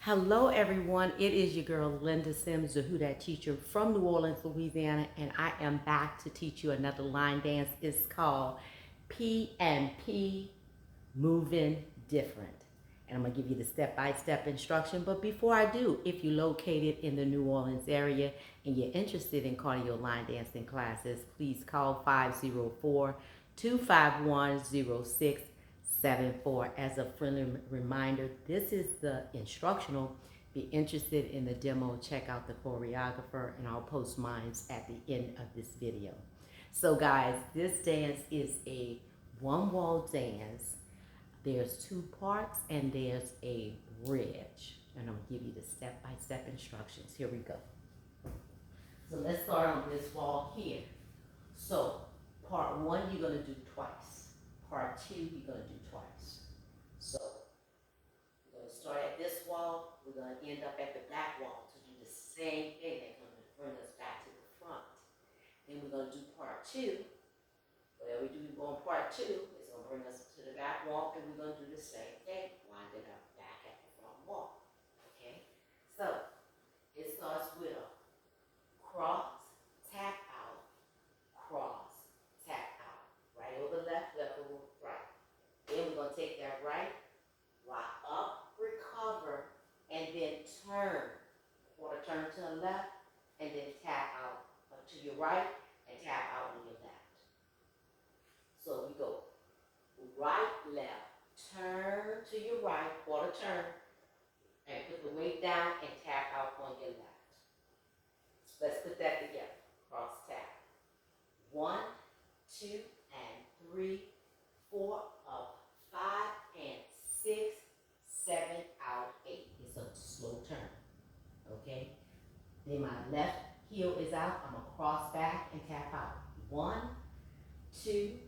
Hello, everyone. It is your girl, Linda Sims, the Who Dat teacher from New Orleans, Louisiana, and I am back to teach you another line dance. It's called PMP, Moving Different. And I'm going to give you the step-by-step instruction. But before I do, if you're located in the New Orleans area and you're interested in cardio line dancing classes, please call 504-251-0674. As a friendly reminder, this is the instructional. Be interested in the demo, check out the choreographer, and I'll post mine at the end of this video. So guys, this dance is a one-wall dance. There's two parts and there's a bridge. And I'm gonna give you the step-by-step instructions. Here we go. So let's start on this wall here. So part one, you're gonna do twice. Part two, you're gonna do twice. So we're gonna start at this wall. We're gonna end up at the back wall to do the same thing. That's gonna bring us back to the front. Then we're gonna do part two. Whatever we do on part two, it's gonna bring us to the back wall, and we're gonna do the same thing, winding up back at the front wall. Okay? So it starts with a cross, tap out, cross, tap out. Right over left, left over right. Then we're gonna take that right, rock up, recover, and then turn. Quarter turn to the left, and then tap out to your right, and tap out to your left. So we go right, left, turn to your right, quarter turn, and put the weight down and tap out on your left. Let's put that together. Cross tap. 1, 2, and 3, 4, up, 5, and 6, 7, out, 8. It's a slow turn. Okay? Then my left heel is out. I'm going to cross back and tap out. 1, 2,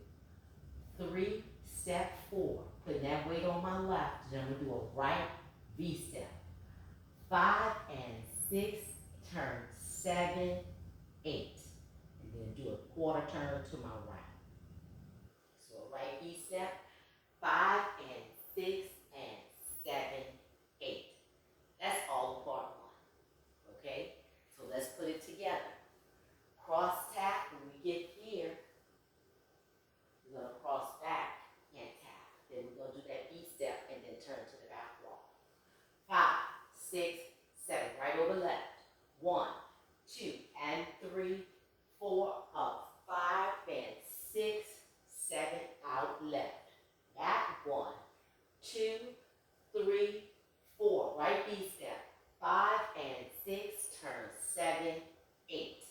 3, step 4. Putting that weight on my left. Then I'm going to do a right V step. 5 and 6, turn 7, 8. And then do a quarter turn to my right. So a right V step, 5 and 6 and 7, 8. That's all part one. Okay? So let's put it together. Cross tap when we get here. We're going to cross back and tap. Then we're going to do that V step and then turn to the back wall. 5, 6, 7. Right over left. 1, 2, and 3, 4, up. 5 and 6, 7, out, left. Back. 1, 2, 3, 4. Right V step. 5 and 6, turn 7, 8.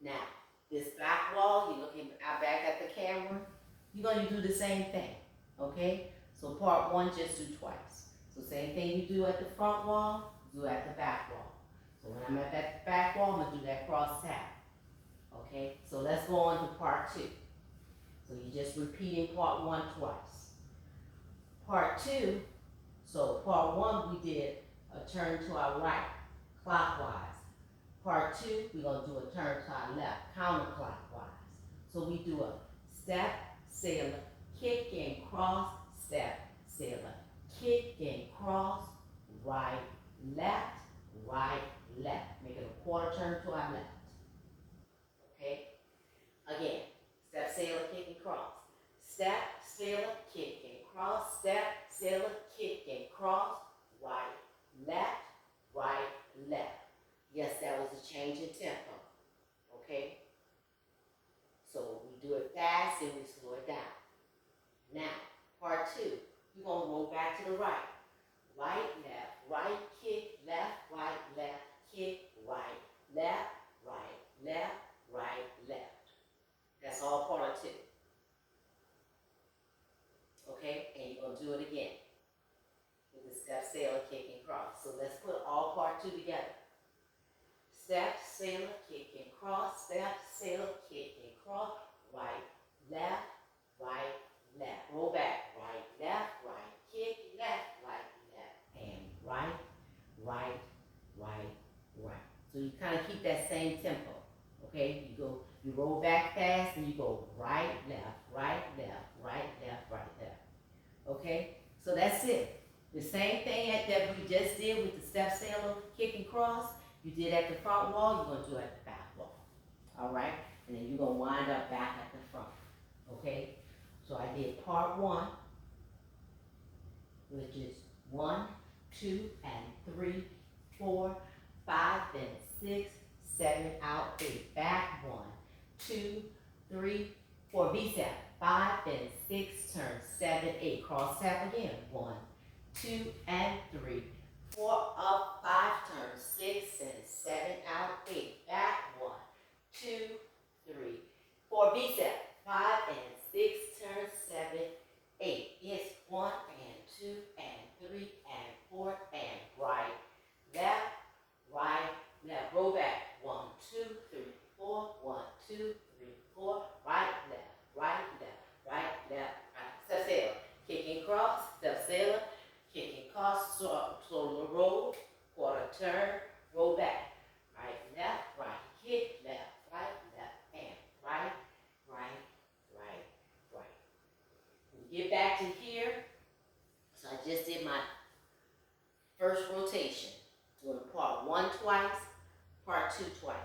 Now, this back wall, you're looking back at the camera, you're going to do the same thing, okay? So part one, just do twice. So same thing you do at the front wall, do at the back wall. So when I'm at that back wall, I'm going to do that cross tap, okay? So let's go on to part two. So you're just repeating part one twice. Part two, so part one, we did a turn to our right, clockwise. Part two, we're going to do a turn to our left, counterclockwise. So we do a step, sailor, kick and cross, step, sailor, kick and cross, right, left, making a quarter turn to our left. Okay? Again, step, sailor, kick and cross. Step, sailor, kick and cross, step, sailor, kick and cross, right, left. Yes, that was a change in tempo, okay? So we do it fast and we slow it down. Now, part two, you're going to roll back to the right. Right, kick, left, kick, right, left. That's all part of two. Okay, and you're going to do it again with the step, sailor, kick, and cross. So let's put all part two together. Step, sailor, kick, and cross. Step, sailor, kick, and cross. Right, left. Roll back. Right, kick, left. And right. So you kind of keep that same tempo. Okay? You roll back fast and you go right, left. Okay? So that's it. The same thing that we just did with the step sailor kick and cross, you did at the front wall, you're going to do at the back wall. All right? And then you're going to wind up back at the front. Okay? So I did part 1, which is 1, 2, and 3, 4, 5, then 6, 7, out, 8, back, 1, 2, 3, 4, V-step, 5, then 6, turn, 7, 8, cross tap again, 1, 2, and 3, 4, up, 5, turn, 6, and 7, out, 8, back, 1, 2, 3, 4, V-step, 5, and 6, turn, 7, 8, it's 1, and 2, and 3, and 4, and right, left, roll back, 1, 2, 3, 4, 1, 2, 3, 4, right, left, step sailor, kick and cross, step sailor, kick and cross, solo roll, quarter turn, roll back, right, kick, left, and right. We get back to here, so I just did my first rotation, doing part 1 twice, part 2 twice.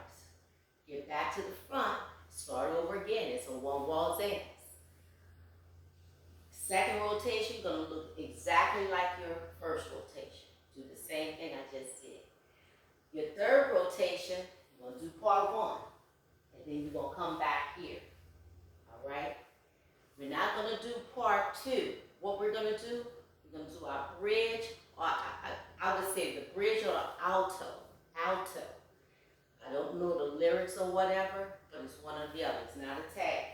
Get back to the front, start over again, it's a 1 wall dance. Second rotation, you're going to look exactly like your first rotation. Do the same thing I just did. Your third rotation, you're going to do part 1, and then you're going to come back here. All right? We're not going to do part 2. What we're going to do, we're going to do our bridge, or I would say the bridge or the alto. I don't know the lyrics or whatever, but it's one or the other. It's not a tag,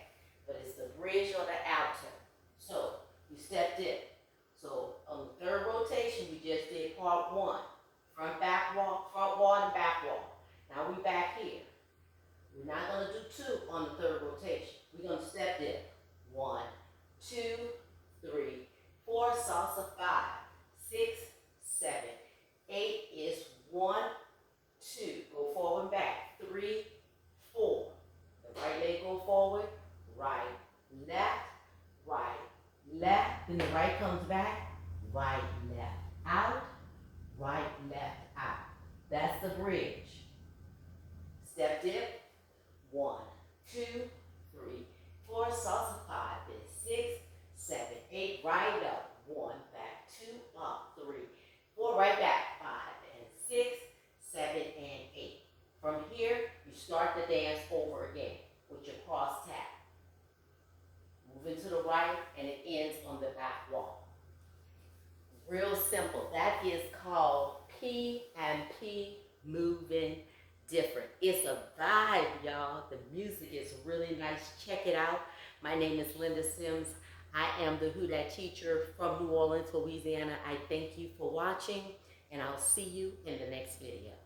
but it's the bridge or the alto. So, you step dip. So, on the third rotation, we just did part 1. Front wall, and back wall. Now we back here. We're not going to do 2 on the third rotation. We're going to step dip. 1, 2, 3, 4, salsa, 5, 6, 7, 8 is 1, 2. Go forward and back. 3, 4. The right leg go forward, right, left, then the right comes back, right, left, out, right, left, out. That's the bridge. Step dip, 1, 2, 3, 4, salsa, 5, then 6, 7, 8, right up, 1, back, 2, up, 3, 4, right back, 5, and 6, 7, and 8. From here, you start the dance over again with your cross tap. Moving to the right, and it ends on the back wall. Real simple. That is called P&P, moving different. It's a vibe, y'all. The music is really nice. Check it out. My name is Linda Sims. I am the Who Dat teacher from New Orleans, Louisiana. I thank you for watching, and I'll see you in the next video.